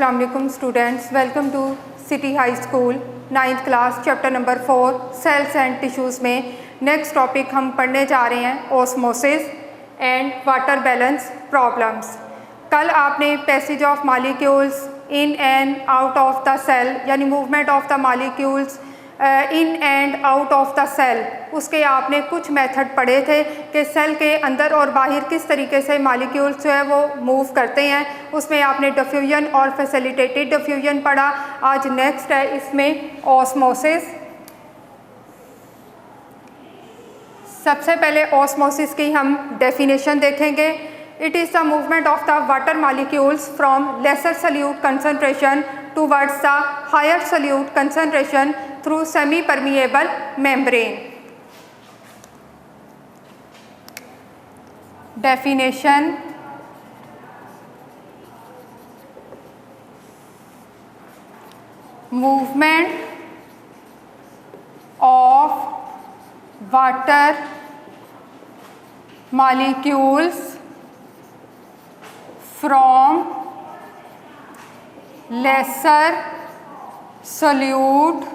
अस्सलाम वालेकुम students, welcome to city high school 9th class chapter number 4 cells and tissues में next topic हम पढ़ने जा रहे हैं osmosis and water balance problems. कल आपने passage of molecules in and out of the cell यानी movement of the molecules in and out of the cell, उसके आपने कुछ मेथड पढ़े थे कि सेल के अंदर और बाहर किस तरीके से मॉलिक्यूल्स जो है वो मूव करते हैं। उसमें आपने डिफ्यूजन और फैसिलिटेटेड डिफ्यूजन पढ़ा। आज नेक्स्ट है इसमें ऑस्मोसिस। सबसे पहले ऑस्मोसिस की हम डेफिनेशन देखेंगे। It is the movement of the water molecules from lesser solute concentration towards the higher solute concentration through semi-permeable membrane. Definition: movement of water molecules from lesser solute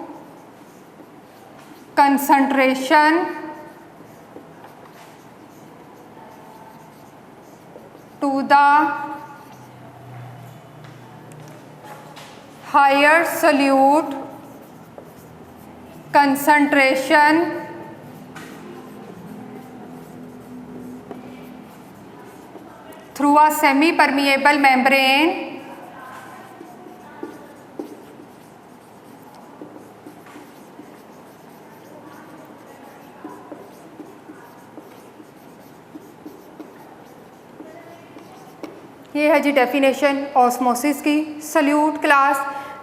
concentration to the higher solute concentration through a semi-permeable membrane ये है जी definition osmosis की। Salute class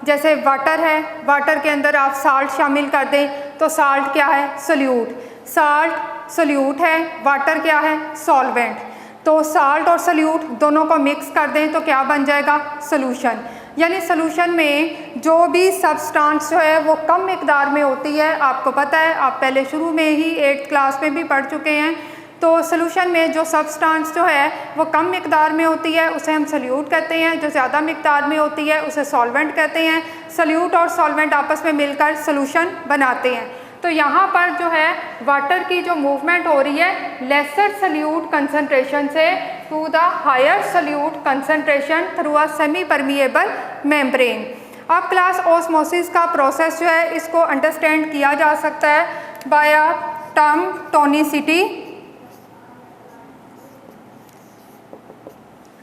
जैसे water है, water के अंदर आप salt शामिल कर दें तो साल्ट क्या है? सल्यूट। साल्ट सल्यूट है, वाटर क्या है? सॉल्वेंट। तो साल्ट और सल्यूट दोनों को मिक्स कर दें तो क्या बन जाएगा? सोल्यूशन। यानी सोल्यूशन में जो भी सब्सटेंस जो है वो कम मिकदार में होती है, आपको पता है, आप पहले शुरू में ही 8th क्लास में भी पढ़ चुके हैं। तो सोल्यूशन में जो सब्सटेंस जो है वो कम मिकदार में होती है उसे हम सल्यूट कहते हैं, जो ज़्यादा मिकदार में होती है उसे सॉल्वेंट कहते हैं। सल्यूट और सॉल्वेंट आपस में मिलकर सोल्यूशन बनाते हैं। तो यहाँ पर जो है वाटर की जो मूवमेंट हो रही है लेसर सल्यूट कंसनट्रेशन से to the higher solute concentration through a semi permeable membrane. अब क्लास ऑस्मोसिस का प्रोसेस जो है इसको अंडरस्टैंड किया जा सकता है by a term tonicity.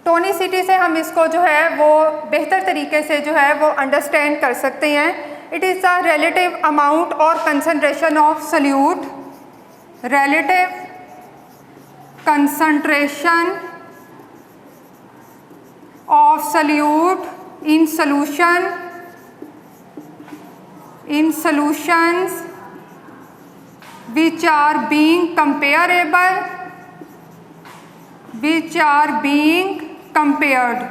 Tonicity से हम इसको जो है वो बेहतर तरीके से जो है वो अंडरस्टैंड कर सकते हैं। It is the relative amount और concentration of solute, relative concentration of solute in solution, in solutions which are being comparable, which are being compared।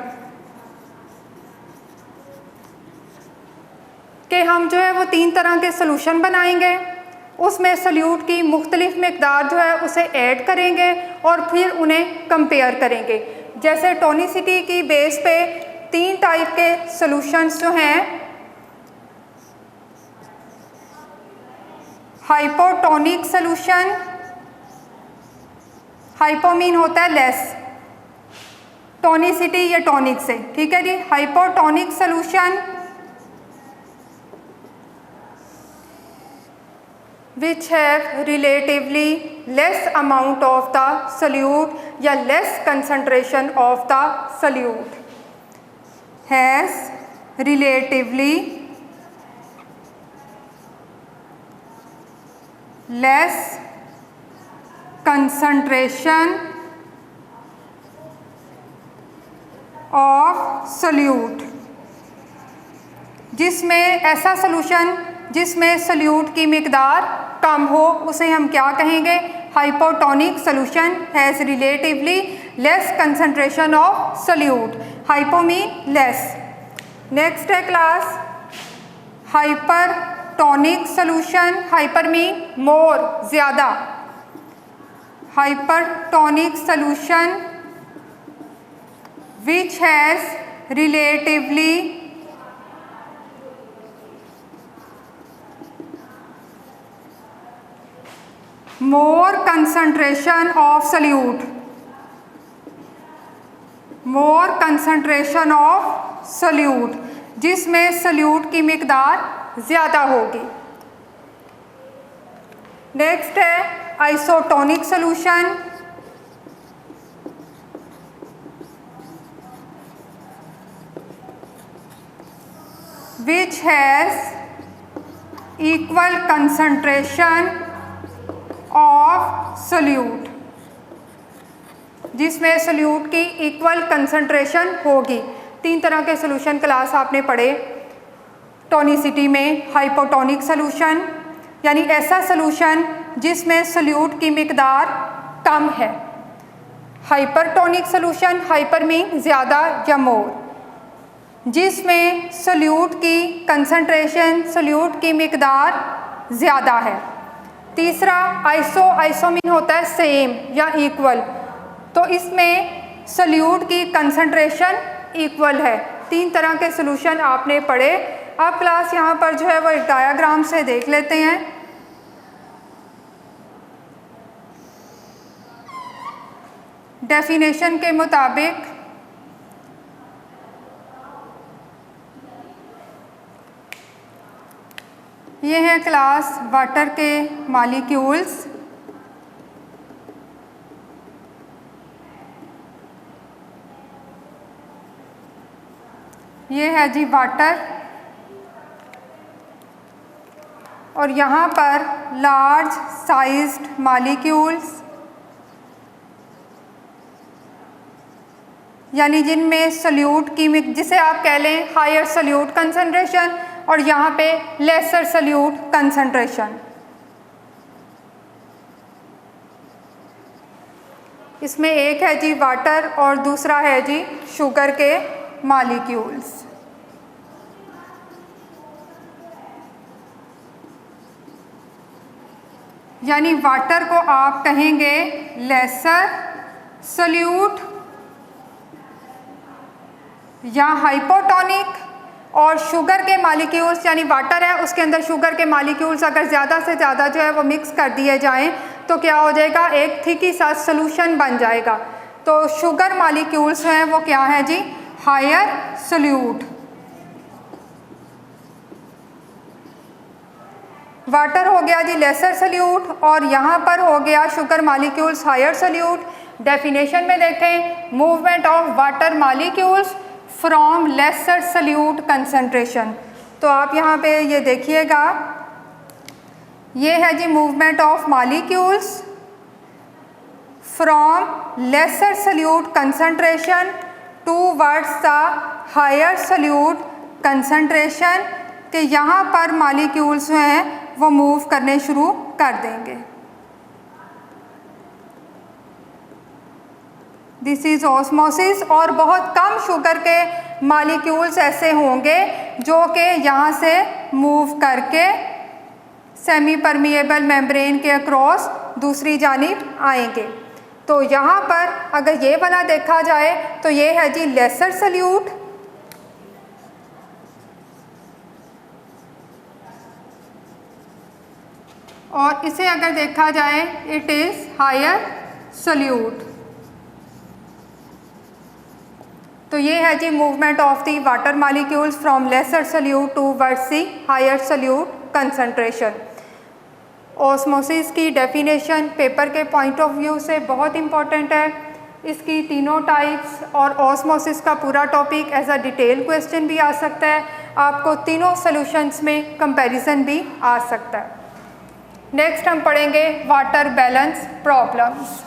कि हम जो है वो 3 तरह के सॉल्यूशन बनाएंगे, उसमें सल्यूट की मुख्तलिफ मिकदार जो है उसे ऐड करेंगे और फिर उन्हें कंपेयर करेंगे। जैसे टोनिसिटी की बेस पे 3 टाइप के सॉल्यूशंस जो हैं, हाइपोटोनिक सॉल्यूशन, हाइपो मीन होता है लेस, टोनिसिटी या टोनिक से, ठीक है जी। Hypotonic solution which have relatively less amount of the solute या less concentration of the solute, has relatively less concentration of solute। जिसमें ऐसा सॉल्यूशन जिसमें सल्यूट की मिकदार कम हो उसे हम क्या कहेंगे? Hypotonic solution has relatively less concentration of solute. Hypo mean less. Next है class hypertonic solution. Hyper mean more, ज़्यादा। hypertonic solution which has relatively more concentration of solute, more concentration of solute, जिसमें solute की मिकदार ज़्यादा होगी। नेक्स्ट है आइसोटोनिक सॉल्यूशन, which has equal concentration of solute, जिसमें सोल्यूट की इक्वल कंसंट्रेशन होगी। 3 तरह के सोल्यूशन क्लास आपने पढ़े टोनिसिटी में। हाइपोटोनिक सोल्यूशन यानी ऐसा सोल्यूशन जिसमें सोल्यूट की मिकदार कम है। हाइपरटोनिक सोल्यूशन, हाइपर मीन ज़्यादा या मोर, जिसमें सोल्यूट की कंसंट्रेशन, सोल्यूट की मिकदार ज़्यादा है। तीसरा आइसो मीन होता है सेम या इक्वल, तो इसमें सोल्यूट की कंसंट्रेशन इक्वल है। 3 तरह के सोल्यूशन आपने पढ़े। अब क्लास यहाँ पर जो है वो एक डायग्राम से देख लेते हैं। डेफिनेशन के मुताबिक ये है क्लास वाटर के मॉलिक्यूल्स। ये है जी वाटर, और यहाँ पर लार्ज साइज्ड मॉलिक्यूल्स, यानी जिनमें सोल्यूट की जिसे आप कह लें हायर सोल्यूट कंसंट्रेशन, और यहाँ पे लेसर सोल्यूट कंसंट्रेशन। इसमें एक है जी वाटर और दूसरा है जी शुगर के मॉलिक्यूल्स। यानी वाटर को आप कहेंगे लेसर सोल्यूट या हाइपोटोनिक, और शुगर के मॉलिक्यूल्स यानी वाटर है उसके अंदर शुगर के मॉलिक्यूल्स अगर ज़्यादा से ज़्यादा जो है वो मिक्स कर दिए जाएं तो क्या हो जाएगा, एक थिक ही सा सोल्यूशन बन जाएगा। तो शुगर मॉलिक्यूल्स हैं वो क्या है जी, हायर सोल्यूट। वाटर हो गया जी लेसर सोल्यूट, और यहाँ पर हो गया sugar molecules higher solute. Definition में देखें, movement of water molecules from lesser solute concentration. तो आप यहाँ पे ये देखिएगा, ये है जी movement of molecules from lesser solute concentration towards the higher solute concentration, कि यहाँ पर मॉलिक्यूल्स जो हैं वो मूव करने शुरू कर देंगे। This is osmosis. और बहुत कम शुगर के मॉलिक्यूल्स ऐसे होंगे जो कि यहाँ से मूव करके सेमी परमिएबल मेम्ब्रेन के अक्रॉस दूसरी जानिब आएंगे। तो यहाँ पर अगर ये वाला देखा जाए तो ये है जी लेसर सोल्यूट, और इसे अगर देखा जाए इट इज़ हायर सोल्यूट। तो ये है जी movement of the water molecules from lesser solute towards the higher solute concentration. Osmosis की डेफिनेशन पेपर के पॉइंट ऑफ व्यू से बहुत इम्पॉर्टेंट है। इसकी तीनों टाइप्स और ऑस्मोसिस का पूरा topic as a detail question भी आ सकता है। आपको तीनों सॉल्यूशंस में कंपैरिजन भी आ सकता है। नेक्स्ट हम पढ़ेंगे water balance problems.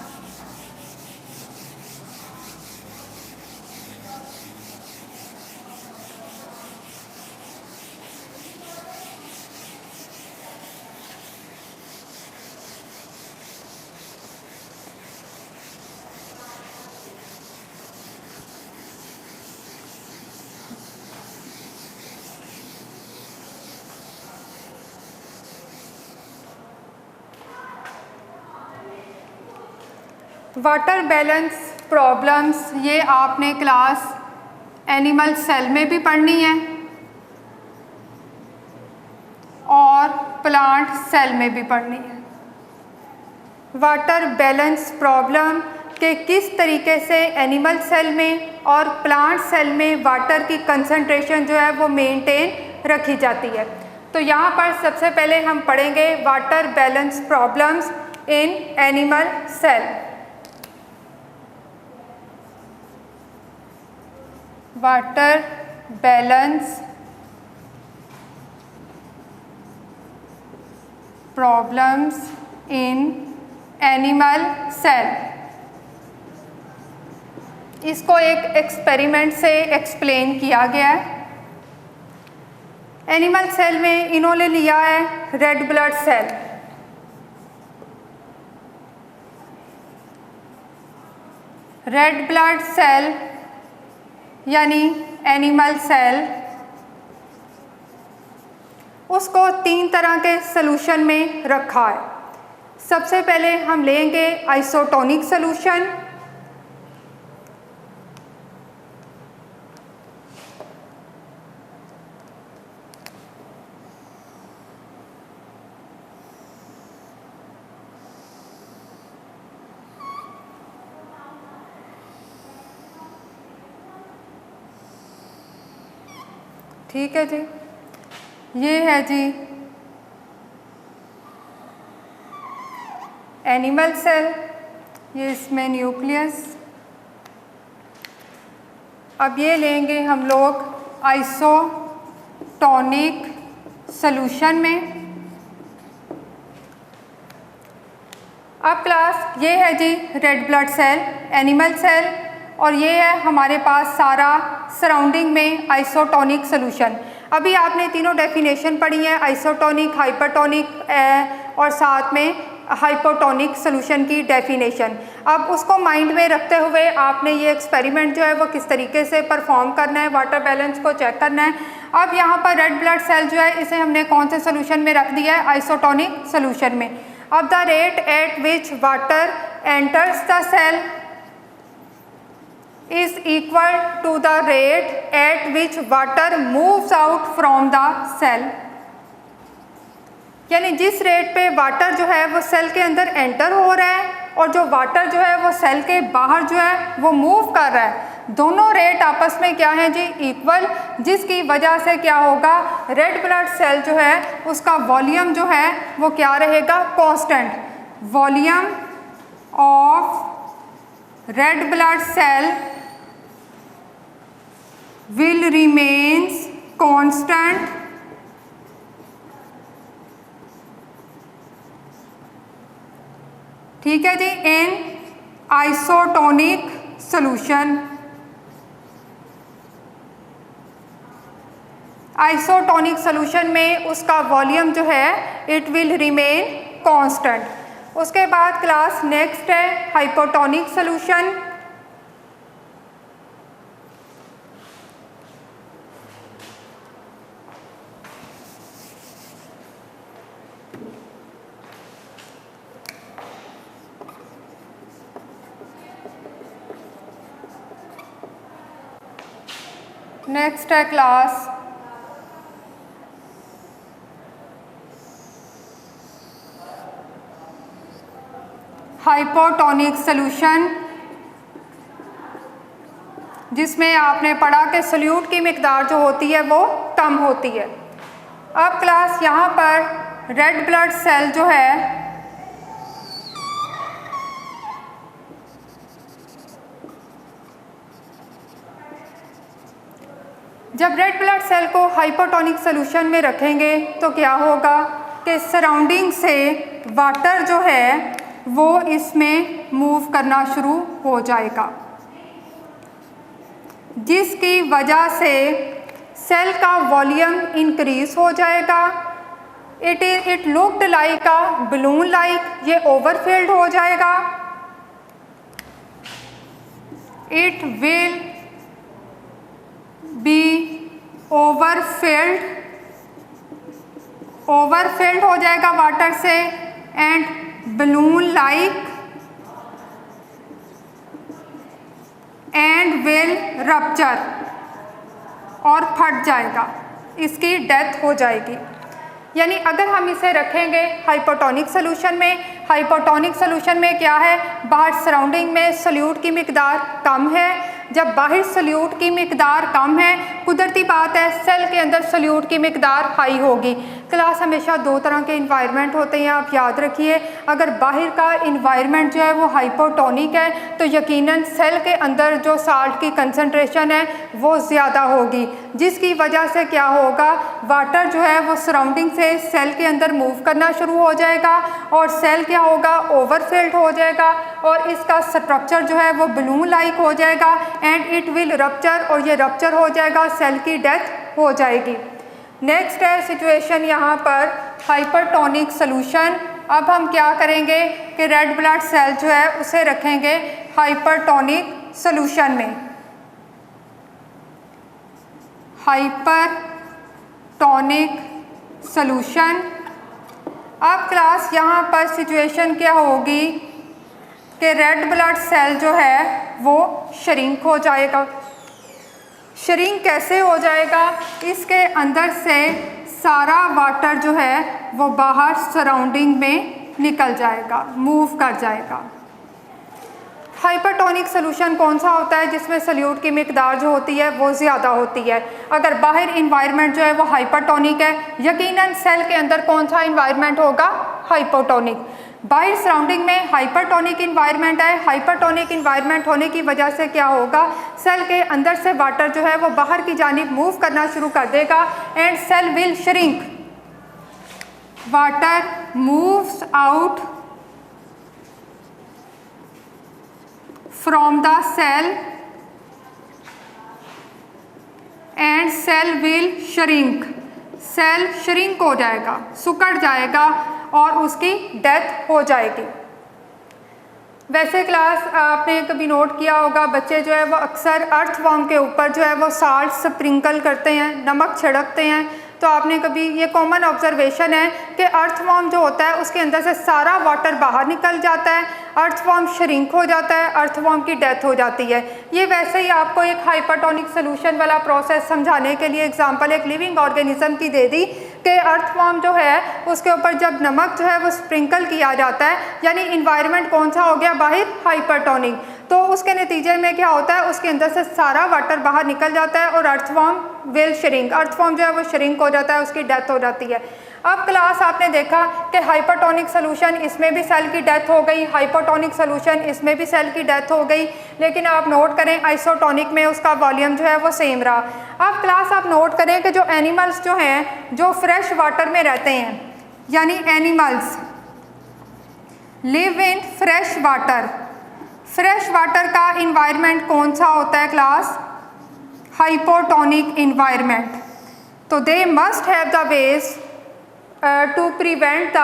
Water balance problems ये आपने क्लास एनिमल सेल में भी पढ़नी है और प्लांट सेल में भी पढ़नी है। वाटर बैलेंस प्रॉब्लम कि किस तरीके से एनिमल सेल में और प्लांट सेल में वाटर की कंसंट्रेशन जो है वो मेंटेन रखी जाती है। तो यहाँ पर सबसे पहले हम पढ़ेंगे water balance problems in animal cell. Water balance problems in animal cell. इसको एक एक्सपेरिमेंट से एक्सप्लेन किया गया है। एनिमल सेल में इन्होंने लिया है red blood cell. Red blood cell यानी एनिमल सेल, उसको 3 तरह के सॉल्यूशन में रखा है। सबसे पहले हम लेंगे आइसोटोनिक सॉल्यूशन, ठीक है जी। ये है जी एनिमल सेल, ये इसमें न्यूक्लियस। अब ये लेंगे हम लोग आइसोटोनिक सॉल्यूशन में। अब क्लास ये है जी red blood cell animal cell, और ये है हमारे पास सारा सराउंडिंग में आइसोटोनिक सॉल्यूशन। अभी आपने तीनों डेफिनेशन पढ़ी है, आइसोटोनिक, हाइपरटोनिक और साथ में हाइपोटोनिक सॉल्यूशन की डेफिनेशन। अब उसको माइंड में रखते हुए आपने ये एक्सपेरिमेंट जो है वो किस तरीके से परफॉर्म करना है, वाटर बैलेंस को चेक करना है। अब यहाँ पर रेड ब्लड सेल जो है इसे हमने कौन से सॉल्यूशन में रख दिया है, आइसोटोनिक सॉल्यूशन में। अब the rate at which water enters the cell is equal to the rate at which water moves out from the cell। यानी जिस रेट पे वाटर जो है वो सेल के अंदर एंटर हो रहा है और जो वाटर जो है वो सेल के बाहर जो है वो मूव कर रहा है, दोनों रेट आपस में क्या है जी, इक्वल, जिसकी वजह से क्या होगा, रेड ब्लड सेल जो है उसका वॉल्यूम जो है वो क्या रहेगा, constant. Volume of red blood cell will remains constant ठीक है जी in isotonic solution. Isotonic solution में उसका वॉल्यूम जो है इट विल रिमेन कांस्टेंट। उसके बाद क्लास नेक्स्ट है हाइपोटोनिक सॉल्यूशन। नेक्स्ट है क्लास हाइपोटोनिक सॉल्यूशन, जिसमें आपने पढ़ा कि सोल्यूट की मिकदार जो होती है वो कम होती है। अब क्लास यहाँ पर रेड ब्लड सेल जो है जब रेड ब्लड सेल को हाइपोटोनिक सॉल्यूशन में रखेंगे तो क्या होगा कि सराउंडिंग से वाटर जो है वो इसमें मूव करना शुरू हो जाएगा, जिसकी वजह से सेल का वॉल्यूम इंक्रीज हो जाएगा। It looked like a balloon like, ये ओवरफिल्ड हो जाएगा। इट विल बी ओवरफिल्ड हो जाएगा वाटर से and balloon like and will rupture, और फट जाएगा, इसकी डेथ हो जाएगी। यानी अगर हम इसे रखेंगे हाइपोटोनिक सोल्यूशन में, हाइपोटोनिक सोल्यूशन में क्या है, बाहर सराउंडिंग में सोल्यूट की मिकदार कम है। जब बाहर सोल्यूट की मिकदार कम है, कुदरती बात है सेल के अंदर सोल्यूट की मिकदार हाई होगी। क्लास हमेशा दो तरह के इन्वायरमेंट होते हैं, आप याद रखिए। अगर बाहर का इन्वायरमेंट जो है वो हाइपोटोनिक है तो यकीनन सेल के अंदर जो साल्ट की कंसंट्रेशन है वो ज़्यादा होगी, जिसकी वजह से क्या होगा, वाटर जो है वो सराउंडिंग से सेल के अंदर मूव करना शुरू हो जाएगा और सेल क्या होगा, ओवरफिल्ड हो जाएगा और इसका स्ट्रक्चर जो है वो बलून लाइक हो जाएगा एंड इट विल रप्चर, और ये रप्चर हो जाएगा, सेल की डेथ हो जाएगी। नेक्स्ट है सिचुएशन यहाँ पर हाइपरटोनिक सोल्यूशन। अब हम क्या करेंगे कि रेड ब्लड सेल जो है उसे रखेंगे हाइपरटोनिक सोल्यूशन में। Hypertonic solution. अब क्लास यहाँ पर सिचुएशन क्या होगी कि रेड ब्लड सेल जो है वो श्रिंक हो जाएगा। श्रिंक कैसे हो जाएगा, इसके अंदर से सारा वाटर जो है वो बाहर सराउंडिंग में निकल जाएगा, मूव कर जाएगा। हाइपरटोनिक सोल्यूशन कौन सा होता है, जिसमें सोल्यूट की मिकदार जो होती है वो ज़्यादा होती है। अगर बाहर इन्वायरमेंट जो है वो हाइपरटोनिक है, यकीनन सेल के अंदर कौन सा इन्वायरमेंट होगा, हाइपोटोनिक। बाहर सराउंडिंग में हाइपरटोनिक इन्वायरमेंट है, हाइपरटोनिक इन्वायरमेंट होने की वजह से क्या होगा, सेल के अंदर से वाटर जो है वो बाहर की जानिब मूव करना शुरू कर देगा and cell will shrink. Water moves out from the cell and cell will shrink. Cell shrink हो जाएगा, सुकड़ जाएगा और उसकी डेथ हो जाएगी। वैसे क्लास आपने कभी नोट किया होगा, बच्चे जो है वो अक्सर अर्थवॉर्म के ऊपर जो है वो साल्ट स्प्रिंकल करते हैं, नमक छिड़कते हैं। तो आपने कभी, ये कॉमन ऑब्जर्वेशन है कि अर्थवॉर्म जो होता है उसके अंदर से सारा वाटर बाहर निकल जाता है, अर्थवॉर्म श्रिंक हो जाता है, अर्थवॉर्म की डेथ हो जाती है। ये वैसे ही आपको एक हाइपरटोनिक सोल्यूशन वाला प्रोसेस समझाने के लिए एग्जांपल एक लिविंग ऑर्गेनिज्म की दे दी कि अर्थवॉर्म जो है उसके ऊपर जब नमक जो है वो स्प्रिंकल किया जाता है, यानी इन्वायरमेंट कौन सा हो गया, बाहर हाइपरटोनिक, तो उसके नतीजे में क्या होता है, उसके अंदर से सारा वाटर बाहर निकल जाता है और अर्थवॉर्म विल श्रिंक, अर्थवॉर्म जो है वो श्रिंक हो जाता है, उसकी डेथ हो जाती है। अब क्लास आपने देखा कि हाइपरटोनिक सोल्यूशन, इसमें भी सेल की डेथ हो गई, हाइपोटोनिक सोल्यूशन, इसमें भी सेल की डेथ हो गई, लेकिन आप नोट करें आइसोटोनिक में उसका वॉल्यूम जो है वो सेम रहा। अब क्लास आप नोट करें कि जो एनिमल्स जो हैं जो फ्रेश वाटर में रहते हैं, यानी animals live in fresh water, fresh water का इन्वायरमेंट कौन सा होता है क्लास, हाइपोटोनिक इन्वायरमेंट। तो they must have the ways to prevent the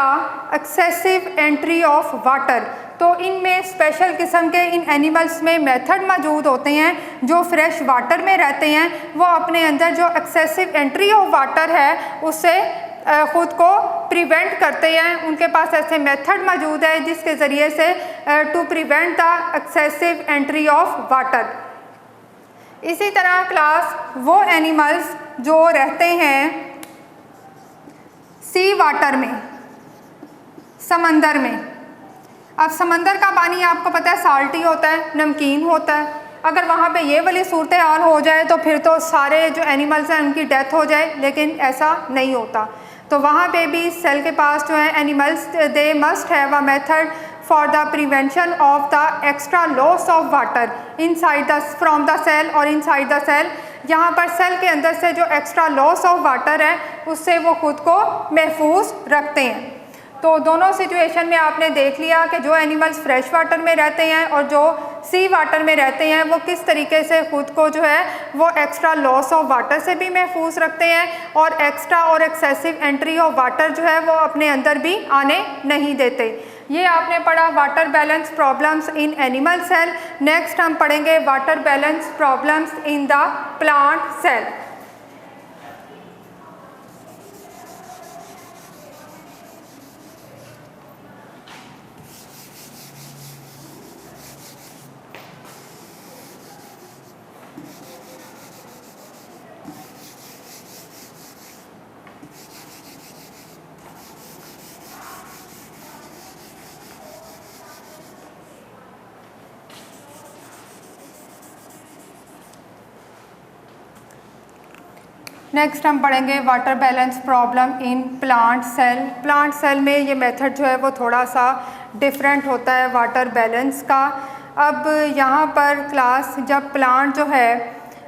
excessive entry of water. तो इनमें स्पेशल किस्म के इन एनिमल्स में मेथड मौजूद होते हैं जो फ्रेश वाटर में रहते हैं, वो अपने अंदर जो एक्सेसिव एंट्री ऑफ वाटर है उससे ख़ुद को प्रिवेंट करते हैं। उनके पास ऐसे मेथड मौजूद है जिसके ज़रिए से to prevent the excessive entry of water. इसी तरह क्लास वो एनिमल्स जो रहते हैं सी वाटर में, समंदर में। अब समंदर का पानी आपको पता है साल्टी होता है, नमकीन होता है। अगर वहाँ पे ये वाली सूरत हाल हो जाए तो फिर तो सारे जो एनिमल्स हैं उनकी डेथ हो जाए, लेकिन ऐसा नहीं होता। तो वहाँ पे भी सेल के पास जो है animals, they must have a method for the prevention of the extra loss of water inside the from the cell और इनसाइड द सेल। यहाँ पर सेल के अंदर से जो एक्स्ट्रा लॉस ऑफ वाटर है उससे वो खुद को महफूज रखते हैं। तो दोनों सिचुएशन में आपने देख लिया कि जो एनिमल्स फ्रेश वाटर में रहते हैं और जो सी वाटर में रहते हैं वो किस तरीके से ख़ुद को जो है वो एक्स्ट्रा लॉस ऑफ वाटर से भी महफूज रखते हैं और एक्स्ट्रा और एक्सेसिव एंट्री ऑफ वाटर जो है वो अपने अंदर भी आने नहीं देते। ये आपने पढ़ा water balance problems in animal cell. Next हम पढ़ेंगे water balance problems in the plant cell. Next हम पढ़ेंगे water balance problem in plant cell. Plant cell में ये मेथड जो है वो थोड़ा सा डिफरेंट होता है वाटर बैलेंस का। अब यहाँ पर क्लास जब प्लांट जो है,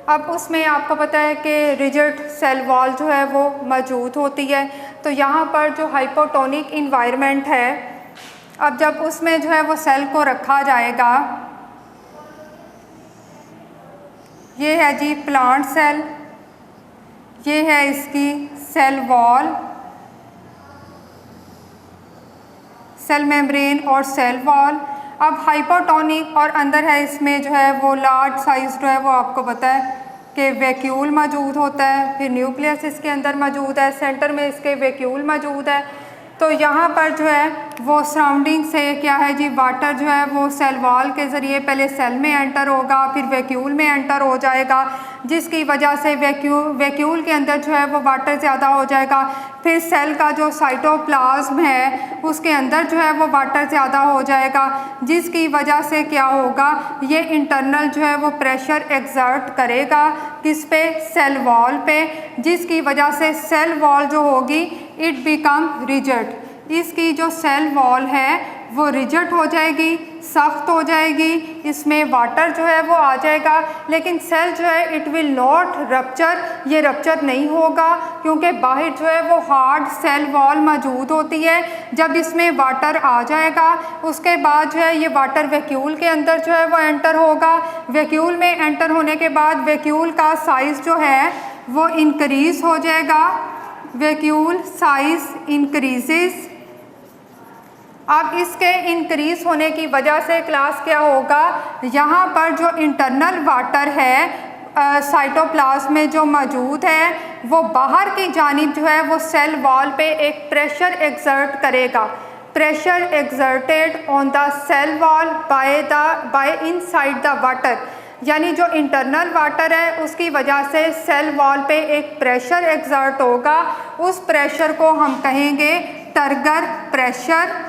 अब उसमें आपको पता है कि रिजिड सेल वॉल जो है वो मौजूद होती है। तो यहाँ पर जो हाइपोटोनिक इन्वायरमेंट है, अब जब उसमें जो है वो सेल को रखा जाएगा, ये है जी प्लांट सेल, ये है इसकी सेल वॉल, सेल मेम्ब्रेन और सेल वॉल। अब हाइपोटोनिक और अंदर है इसमें जो है वो लार्ज साइज जो है वो आपको पता है कि वैक्यूल मौजूद होता है, फिर न्यूक्लियस इसके अंदर मौजूद है, सेंटर में इसके वैक्यूल मौजूद है। तो यहाँ पर जो है वो सराउंडिंग से क्या है जी, वाटर जो है वो सेल वॉल के ज़रिए पहले सेल में एंटर होगा, फिर वैक्यूल में एंटर हो जाएगा, जिसकी वजह से वैक्यूल के अंदर जो है वो वाटर ज़्यादा हो जाएगा। फिर सेल का जो साइटोप्लाज्म है उसके अंदर जो है वो वाटर ज़्यादा हो जाएगा, जिसकी वजह से क्या होगा, ये इंटरनल जो है वो प्रेशर एक्सर्ट करेगा किस पे, सेल वॉल पे, जिसकी वजह से सेल वॉल जो होगी इट बिकम रिजिड। इसकी जो सेल वॉल है वो रिजिड हो जाएगी, सख्त हो जाएगी, इसमें वाटर जो है वो आ जाएगा, लेकिन सेल जो है इट विल नॉट रप्चर, ये रप्चर नहीं होगा क्योंकि बाहर जो है वो हार्ड सेल वॉल मौजूद होती है। जब इसमें वाटर आ जाएगा उसके बाद जो है ये वाटर वैक्यूल के अंदर जो है वो एंटर होगा। वैक्यूल में एंटर होने के बाद वैक्यूल का साइज़ जो है वो इंक्रीज़ हो जाएगा, वैक्यूल साइज इंक्रीजेस। अब इसके इंक्रीज होने की वजह से क्लास क्या होगा, यहाँ पर जो इंटरनल वाटर है साइटोप्लाज्म में जो मौजूद है वो बाहर की जानिब जो है वो सेल वॉल पे एक प्रेशर एक्सर्ट करेगा। Pressure exerted on the cell wall by inside the water, यानी जो इंटरनल वाटर है उसकी वजह से सेल वॉल पे एक प्रेशर एक्सर्ट होगा। उस प्रेशर को हम कहेंगे turgor pressure.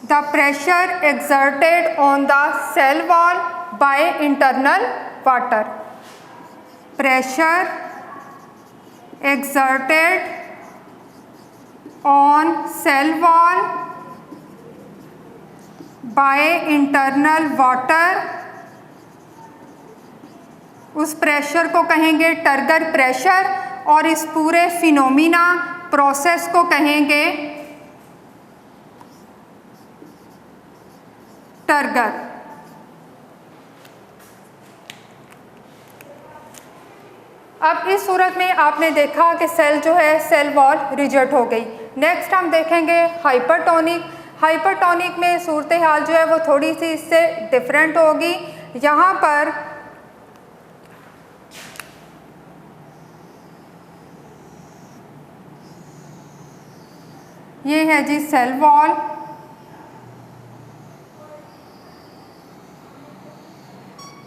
The pressure exerted on the cell wall by internal water, pressure exerted on cell wall by internal water, उस प्रेशर को कहेंगे टर्गर प्रेशर और इस पूरे फिनोमिना प्रोसेस को कहेंगे टर्गर। अब इस सूरत में आपने देखा कि सेल जो है सेल वॉल रिजिड हो गई। नेक्स्ट हम देखेंगे हाइपरटोनिक। हाइपरटोनिक में सूरत हाल जो है वो थोड़ी सी इससे डिफरेंट होगी। यहाँ पर ये है जी सेल वॉल,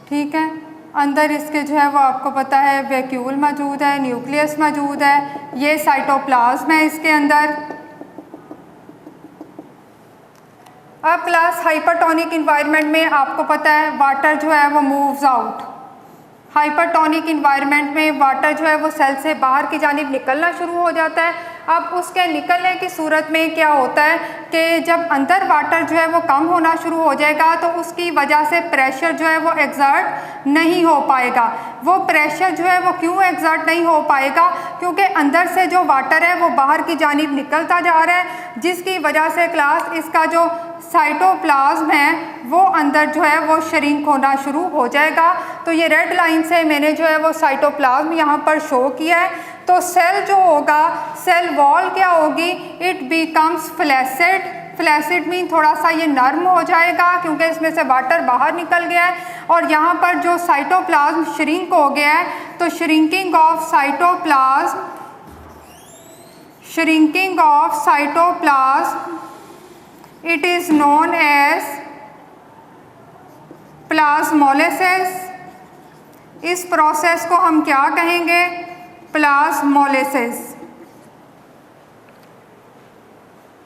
ठीक है, अंदर इसके जो है वो आपको पता है वैक्यूल मौजूद है, न्यूक्लियस मौजूद है, ये साइटोप्लाज्म है इसके अंदर। अब क्लास हाइपरटोनिक इन्वायरमेंट में आपको पता है वाटर जो है वो मूव्स आउट। हाइपरटोनिक इन्वायरमेंट में वाटर जो है वो सेल से बाहर की जानिब निकलना शुरू हो जाता है। अब उसके निकलने की सूरत में क्या होता है कि जब अंदर वाटर जो है वो कम होना शुरू हो जाएगा तो उसकी वजह से प्रेशर जो है वो एक्सर्ट नहीं हो पाएगा। वो प्रेशर जो है वो क्यों एक्सर्ट नहीं हो पाएगा, क्योंकि अंदर से जो वाटर है वो बाहर की जानिब निकलता जा रहा है, जिसकी वजह से क्लास इसका जो साइटोप्लाज्म है वो अंदर जो है वो श्रिंक होना शुरू हो जाएगा। तो ये रेड लाइन से मैंने जो है वो साइटोप्लाज्म यहाँ पर शो किया है। तो सेल जो होगा, सेल वॉल क्या होगी, it becomes flaccid. Flaccid mean थोड़ा सा ये नर्म हो जाएगा क्योंकि इसमें से वाटर बाहर निकल गया है। और यहाँ पर जो साइटोप्लाज्म श्रिंक हो गया है, तो shrinking of cytoplasm, shrinking of cytoplasm it is known as plasmolysis. इस प्रोसेस को हम क्या कहेंगे, plasmolysis.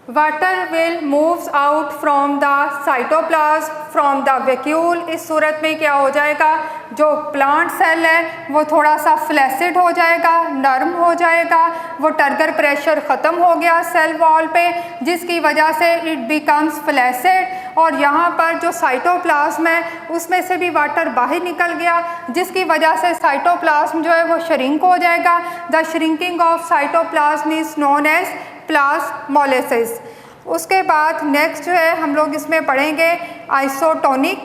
Water will moves out from the cytoplasm from the vacuole. इस सूरत में क्या हो जाएगा, जो प्लांट सेल है वो थोड़ा सा फ्लैसिड हो जाएगा, नरम हो जाएगा, वो टर्गर प्रेशर ख़त्म हो गया सेल वॉल पे, जिसकी वजह से इट बिकम्स फ्लैसिड। और यहाँ पर जो साइटोप्लाज्म है उसमें से भी वाटर बाहर निकल गया, जिसकी वजह से साइटोप्लाज्म जो है वो श्रिंक हो जाएगा। The shrinking of cytoplasm is known as plasmolysis. उसके बाद नेक्स्ट जो है हम लोग इसमें पढ़ेंगे isotonic.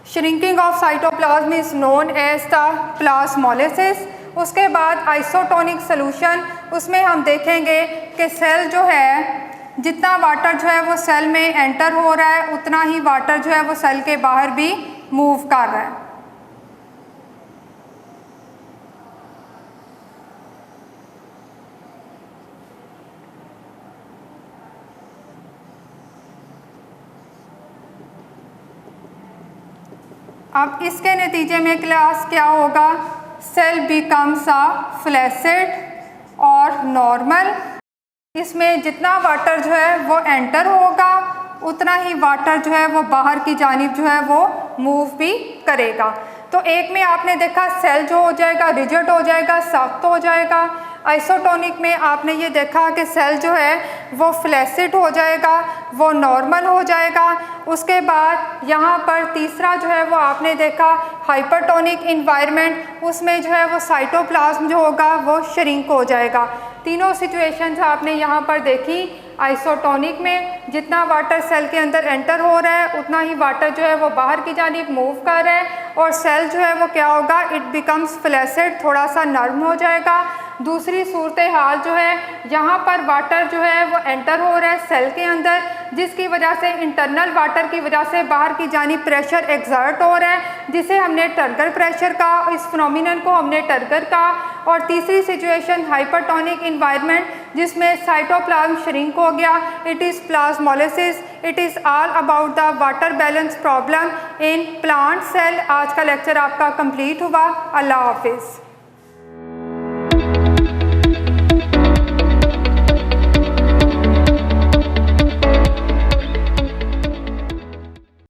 Shrinking of cytoplasm is known as the plasmolysis. उसके बाद आइसोटोनिक सोल्यूशन, उसमें हम देखेंगे कि सेल जो है जितना वाटर जो है वो सेल में एंटर हो रहा है उतना ही वाटर जो है वो सेल के बाहर भी मूव कर रहा है। अब इसके नतीजे में क्लास क्या होगा, सेल बिकम्स अ फ्लैसिड और नॉर्मल। इसमें जितना वाटर जो है वो एंटर होगा उतना ही वाटर जो है वो बाहर की जानिब जो है वो मूव भी करेगा। तो एक में आपने देखा सेल जो हो जाएगा रिजिड हो जाएगा, सख्त हो जाएगा। आइसोटोनिक में आपने ये देखा कि सेल जो है वो फ्लैसिड हो जाएगा, वो नॉर्मल हो जाएगा। उसके बाद यहाँ पर तीसरा जो है वो आपने देखा हाइपरटोनिक इन्वायरमेंट, उसमें जो है वो साइटोप्लाज्म जो होगा वो श्रिंक हो जाएगा। तीनों सिचुएशंस आपने यहाँ पर देखी। आइसोटोनिक में जितना वाटर सेल के अंदर एंटर हो रहा है उतना ही वाटर जो है वो बाहर की जानिब मूव कर रहा है, और सेल जो है वो क्या होगा, इट बिकम्स फ्लैसिड, थोड़ा सा नरम हो जाएगा। दूसरी सूरत हाल जो है यहाँ पर वाटर जो है वो एंटर हो रहा है सेल के अंदर, जिसकी वजह से इंटरनल वाटर की वजह से बाहर की जानिब प्रेशर एक्सर्ट हो रहा है, जिसे हमने टर्गर प्रेशर कहा, इस फिनोमिनन को हमने टर्गर कहा। और तीसरी सिचुएशन हाइपरटोनिक इन्वायरमेंट, जिसमें साइटोप्लाज्म श्रिंक हो गया, it is plasmolysis. It is all about the water balance problem in plant cell. आज का लेक्चर आपका कंप्लीट हुआ। अल्लाह हाफिज़।